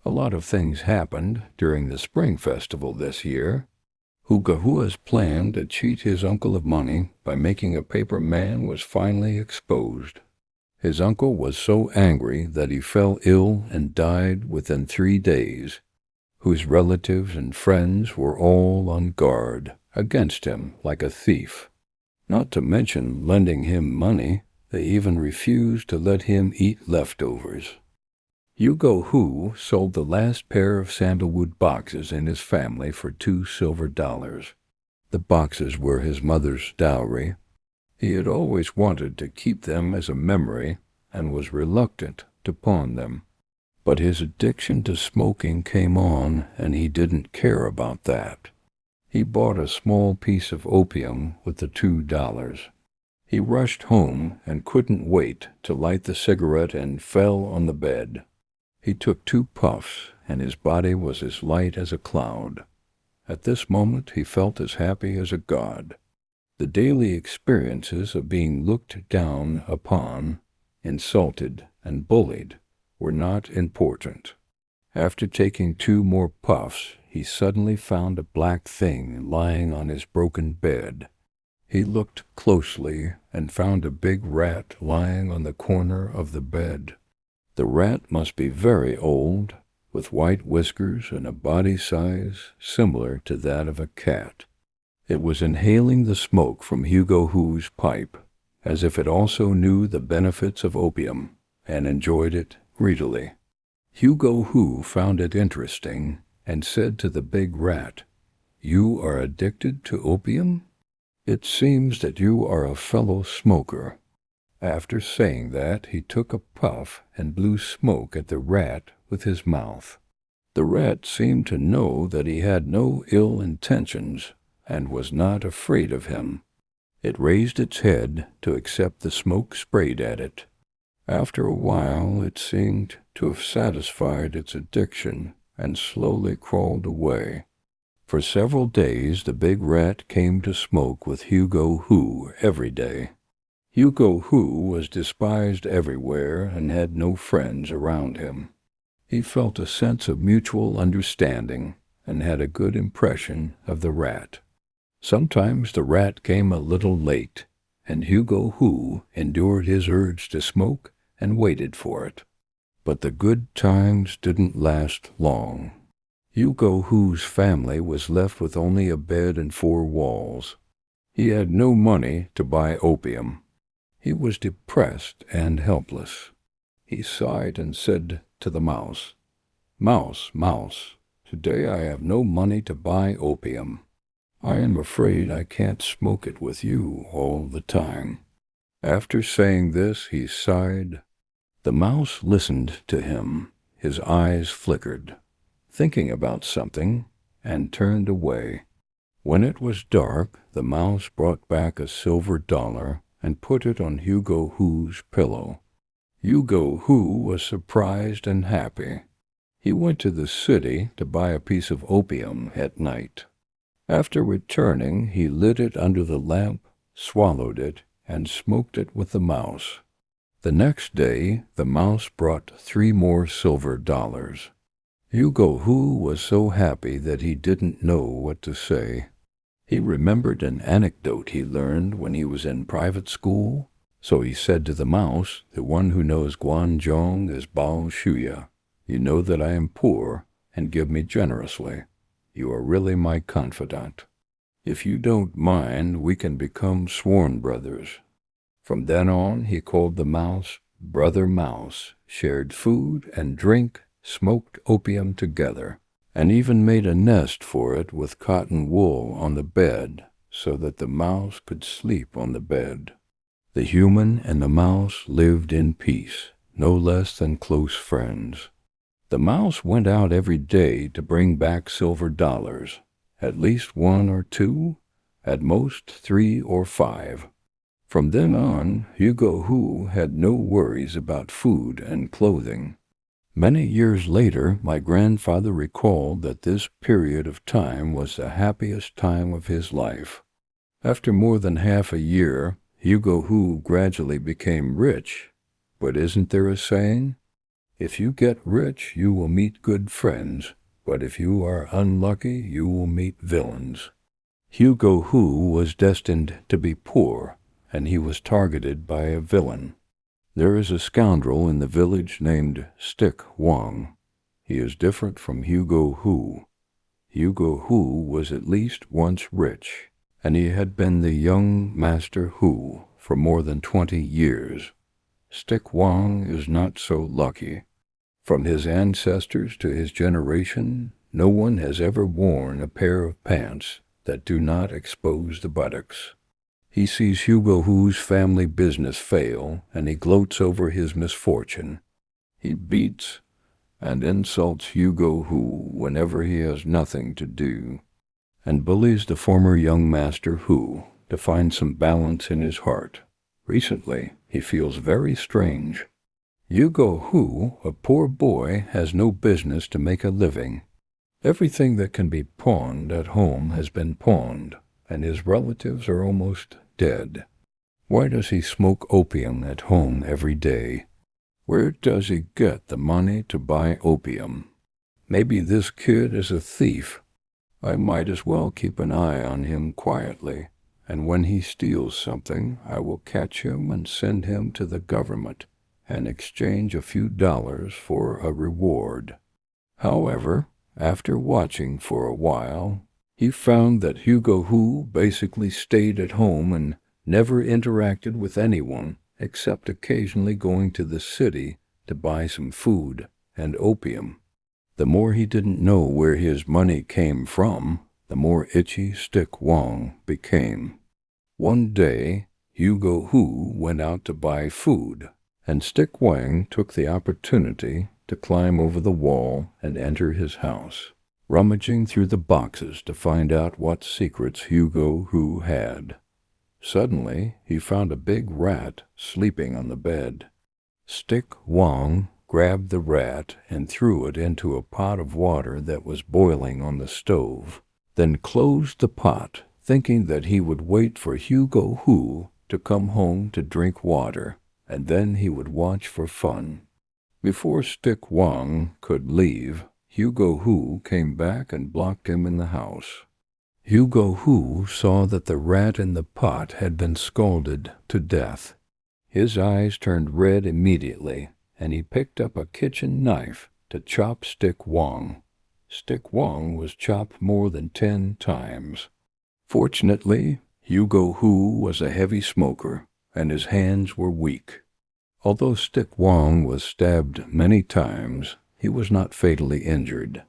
A lot of things happened during the Spring Festival this year. Hugahua's plan to cheat his uncle of money by making a paper man was finally exposed. His uncle was so angry that he fell ill and died within 3 days, whose relatives and friends were all on guard against him like a thief. Not to mention lending him money, they even refused to let him eat leftovers. Hugo sold the last pair of sandalwood boxes in his family for $2 silver. The boxes were his mother's dowry. He had always wanted to keep them as a memory and was reluctant to pawn them. But his addiction to smoking came on, and he didn't care about that. He bought a small piece of opium with the $2. He rushed home and couldn't wait to light the cigarette and fell on the bed. He took 2 puffs, and his body was as light as a cloud. At this moment he felt as happy as a god. The daily experiences of being looked down upon, insulted, and bullied were not important. After taking 2 more puffs, he suddenly found a black thing lying on his broken bed. He looked closely and found a big rat lying on the corner of the bed. The rat must be very old, with white whiskers and a body size similar to that of a cat. It was inhaling the smoke from Hugo's pipe, as if it also knew the benefits of opium, and enjoyed it greedily. Hugo found it interesting, and said to the big rat, "You are addicted to opium? It seems that you are a fellow smoker." After saying that, he took a puff and blew smoke at the rat with his mouth. The rat seemed to know that he had no ill intentions, and was not afraid of him. It raised its head to accept the smoke sprayed at it. After a while, it seemed to have satisfied its addiction and slowly crawled away. For several days, the big rat came to smoke with Hugo every day. Hugo was despised everywhere and had no friends around him. He felt a sense of mutual understanding and had a good impression of the rat. Sometimes the rat came a little late, and Hugo endured his urge to smoke and waited for it. But the good times didn't last long. Hugo's family was left with only a bed and 4 walls. He had no money to buy opium. He was depressed and helpless. He sighed and said to the mouse, "Mouse, mouse, today I have no money to buy opium. I am afraid I can't smoke it with you all the time." After saying this, he sighed. The mouse listened to him. His eyes flickered, thinking about something, and turned away. When it was dark, the mouse brought back a silver dollar and put it on Hugo's pillow. Hugo was surprised and happy. He went to the city to buy a piece of opium at night. After returning, he lit it under the lamp, swallowed it, and smoked it with the mouse. The next day, the mouse brought 3 more silver dollars. Hugo was so happy that he didn't know what to say. He remembered an anecdote he learned when he was in private school, so he said to the mouse, "The one who knows Guanzhong is Bao Shuya. You know that I am poor, and give me generously. You are really my confidant. If you don't mind, we can become sworn brothers." From then on, he called the mouse Brother Mouse, shared food and drink, smoked opium together, and even made a nest for it with cotton wool on the bed so that the mouse could sleep on the bed. The human and the mouse lived in peace, no less than close friends. The mouse went out every day to bring back silver dollars, at least 1 or 2, at most 3 or 5. From then on, Hugo had no worries about food and clothing. Many years later, my grandfather recalled that this period of time was the happiest time of his life. After more than half a year, Hugo gradually became rich. But isn't there a saying? If you get rich, you will meet good friends, but if you are unlucky, you will meet villains. Hu was destined to be poor, and he was targeted by a villain. There is a scoundrel in the village named Stick Wang. He is different from Hu. Hu was at least once rich, and he had been the young Master Hu for more than 20 years. Stick Wang is not so lucky. From his ancestors to his generation, no one has ever worn a pair of pants that do not expose the buttocks. He sees Hu's family business fail, and he gloats over his misfortune. He beats and insults Hu whenever he has nothing to do, and bullies the former young Master Hu to find some balance in his heart. Recently, he feels very strange. Hu, a poor boy, has no business to make a living. Everything that can be pawned at home has been pawned, and his relatives are almost dead. Why does he smoke opium at home every day? Where does he get the money to buy opium? Maybe this kid is a thief. I might as well keep an eye on him quietly, and when he steals something, I will catch him and send him to the government and exchange a few dollars for a reward. However, after watching for a while, he found that Hu basically stayed at home and never interacted with anyone except occasionally going to the city to buy some food and opium. The more he didn't know where his money came from, the more itchy Stick Wang became. One day, Hu went out to buy food, and Stick Wang took the opportunity to climb over the wall and enter his house, rummaging through the boxes to find out what secrets Hu had. Suddenly, he found a big rat sleeping on the bed. Stick Wang grabbed the rat and threw it into a pot of water that was boiling on the stove, then closed the pot, thinking that he would wait for Hu to come home to drink water, and then he would watch for fun. Before Stick Wang could leave, Hu came back and blocked him in the house. Hu saw that the rat in the pot had been scalded to death. His eyes turned red immediately, and he picked up a kitchen knife to chop Stick Wang. Stick Wang was chopped more than 10 times. Fortunately, Hu was a heavy smoker, and his hands were weak. Although Stick Wang was stabbed many times, he was not fatally injured.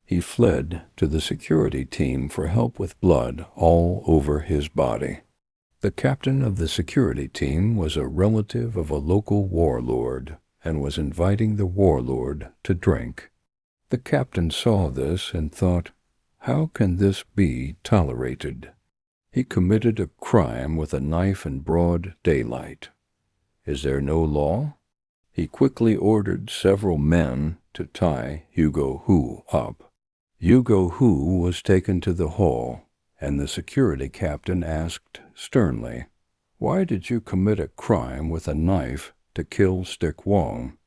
He fled to the security team for help with blood all over his body. The captain of the security team was a relative of a local warlord and was inviting the warlord to drink. The captain saw this and thought, "How can this be tolerated?" He committed a crime with a knife in broad daylight. Is there no law? He quickly ordered several men to tie Hu up. Hu was taken to the hall, and the security captain asked sternly, "Why did you commit a crime with a knife to kill Stick Wang?"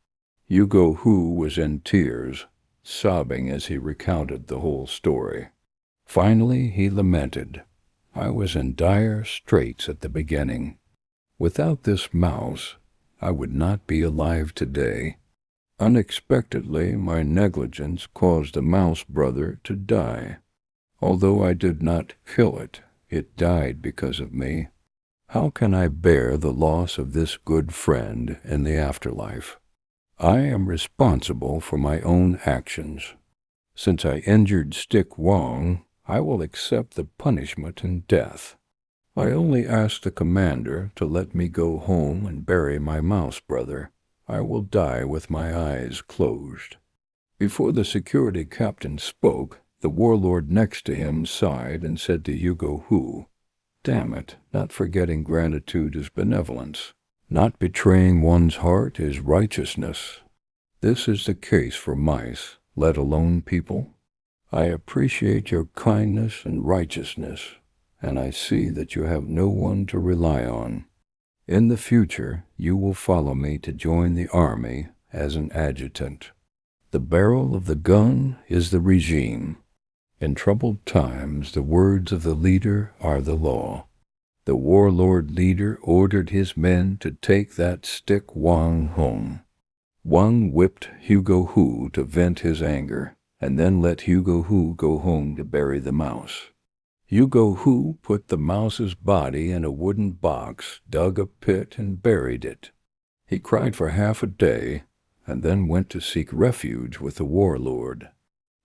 Hu was in tears, sobbing as he recounted the whole story. Finally he lamented, "I was in dire straits at the beginning. Without this mouse, I would not be alive today. Unexpectedly, my negligence caused a mouse brother to die. Although I did not kill it, it died because of me. How can I bear the loss of this good friend in the afterlife? I am responsible for my own actions. Since I injured Stick Wang, I will accept the punishment in death. I only ask the commander to let me go home and bury my mouse brother. I will die with my eyes closed." Before the security captain spoke, the warlord next to him sighed and said to Hu, "Damn it, not forgetting gratitude is benevolence. Not betraying one's heart is righteousness. This is the case for mice, let alone people. I appreciate your kindness and righteousness, and I see that you have no one to rely on. In the future, you will follow me to join the army as an adjutant. The barrel of the gun is the regime. In troubled times, the words of the leader are the law. The warlord leader ordered his men to take that stick Wang home. Wang whipped E02 to vent his anger, and then let E02 go home to bury the mouse. E02 put the mouse's body in a wooden box, dug a pit, and buried it. He cried for half a day, and then went to seek refuge with the warlord.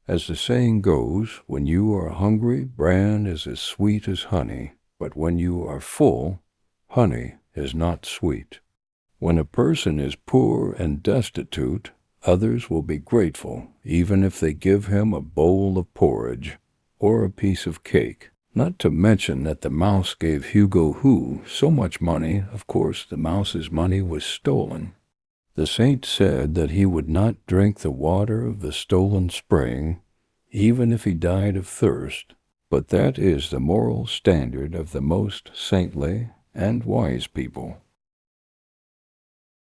As the saying goes, when you are hungry, bran is as sweet as honey, but when you are full, honey is not sweet. When a person is poor and destitute, others will be grateful, even if they give him a bowl of porridge or a piece of cake. Not to mention that the mouse gave E02 so much money, of course the mouse's money was stolen. The saint said that he would not drink the water of the stolen spring, even if he died of thirst, but that is the moral standard of the most saintly and wise people.